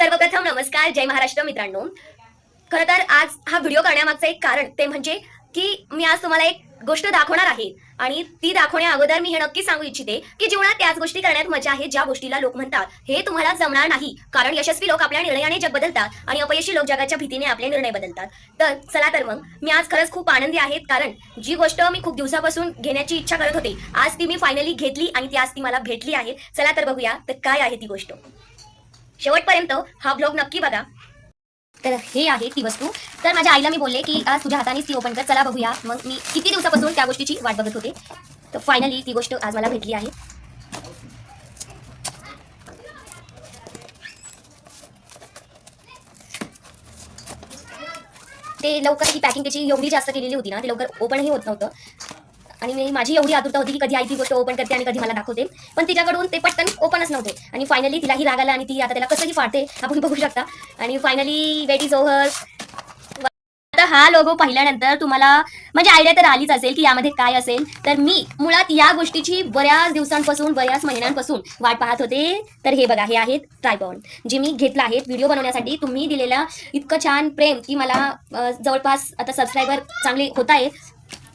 सर्वप्रथम नमस्कार, जय महाराष्ट्र मित्रांनो. खरं तर आज हा व्हिडिओ करण्यामागचं एक कारण ते म्हणजे की मी आज तुम्हाला एक गोष्ट दाखवणार आहे आणि ती दाखवण्या अगोदर मी हे नक्की सांगू इच्छिते की जीवनात त्याच गोष्टी करण्यात मजा आहे ज्या गोष्टीला लोक म्हणतात हे तुम्हाला जमणार नाही. कारण यशस्वी लोक आपल्या निर्णयाने जग बदलतात आणि अपयशी लोक जगाच्या भीतीने आपले निर्णय बदलतात. तर चला तर मग मी आज खरंच खूप आनंदी आहे, कारण जी गोष्ट मी खूप दिवसापासून घेण्याची इच्छा करत होते आज ती मी फायनली घेतली आणि ती आज ती मला भेटली आहे. चला तर बघूया तर काय आहे ती गोष्ट. शेवटपर्यंत हा ब्लॉग नक्की बघा. तर हे आहे ती वस्तू. तर माझ्या आईला मी बोलले की आज तुझ्या हातानेच ती ओपन कर, चला बघूया. मग मी किती दिवसापासून त्या गोष्टीची वाट बघत होते, तर फायनली ती गोष्ट आज मला भेटली आहे. ते लवकर ही पॅकिंग त्याची एवढी जास्त केलेली होती ना, ते लवकर ओपनही होत नव्हतं आणि मी माझी एवढी आतुरता होती की कधी आई ती गोष्ट ओपन करते आणि कधी मला दाखवते, पण तिच्याकडून ते पटकन ओपनच नव्हते. आणि फायनली तिलाही राग आला आणि ती आता त्याला कसंही फाडते, आपण बघू शकता. आणि फायनली वेट इज ओव्हर. आता हा लोगो पाहिल्यानंतर तुम्हाला म्हणजे आयडिया तर आलीच असेल की यामध्ये काय असेल. तर मी मुळात या गोष्टीची बऱ्याच दिवसांपासून बऱ्याच महिन्यांपासून वाट पाहत होते. तर हे बघा, हे आहे ट्रायपॉड जे मी घेतलं आहे व्हिडिओ बनवण्यासाठी. तुम्ही दिलेलं इतकं छान प्रेम की मला जवळपास आता सबस्क्रायबर चांगले होत आहेत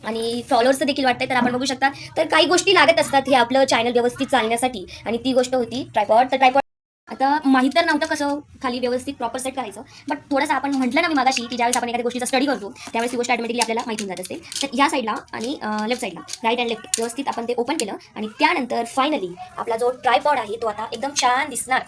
आणि फॉलोअर्स देखील वाटतंय. तर आपण बघू शकता, तर काही गोष्टी लागत असतात हे आपलं चॅनल व्यवस्थित चालण्यासाठी आणि ती गोष्ट होती ट्रायपॉड. तर ट्रायपॉड आता माहीत तर नव्हतं कसं खाली व्यवस्थित प्रॉपर सेट करायचं, बट थोडंसं आपण म्हटलं ना मी मागाशी की ज्यावेळेस आपण एखाद्या गोष्टीचा स्टडी करतो त्यावेळेस ती गोष्ट ऑटोमॅटिकली आपल्याला माहिती होऊन जात असते. तर या साईडला आणि लेफ्ट साईडला राईट अँड लेफ्ट व्यवस्थित आपण ते ओपन केलं आणि त्यानंतर फायनली आपला जो ट्रायपॉड आहे तो आता एकदम छान दिसणार,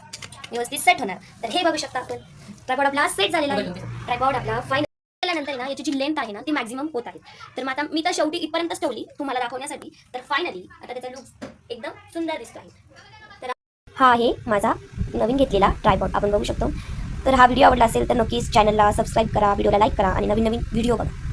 व्यवस्थित सेट होणार. तर हे बघू शकता आपण, ट्रायपॉड आपला सेट झालेला आहे. ट्रायपॉड आपला फायनल केल्यानंतर ना याची जी लेंथ आहे ना ती मॅक्झिमम होत आहे. तर मग आता मी तर शेवटी इथपर्यंतच ठेवली तुम्हाला दाखवण्यासाठी. तर फायनली आता त्याचा लुक एकदम सुंदर दिसतो आहे. तर हा आहे माझा नवीन घेतलेला ट्रायपॉड, आपण बघू शकतो. तर हा व्हिडिओ आवडला असेल तर नक्कीच चॅनलला सबस्क्राईब करा, व्हिडिओला लाईक करा आणि नवीन नवीन व्हिडिओ बघा.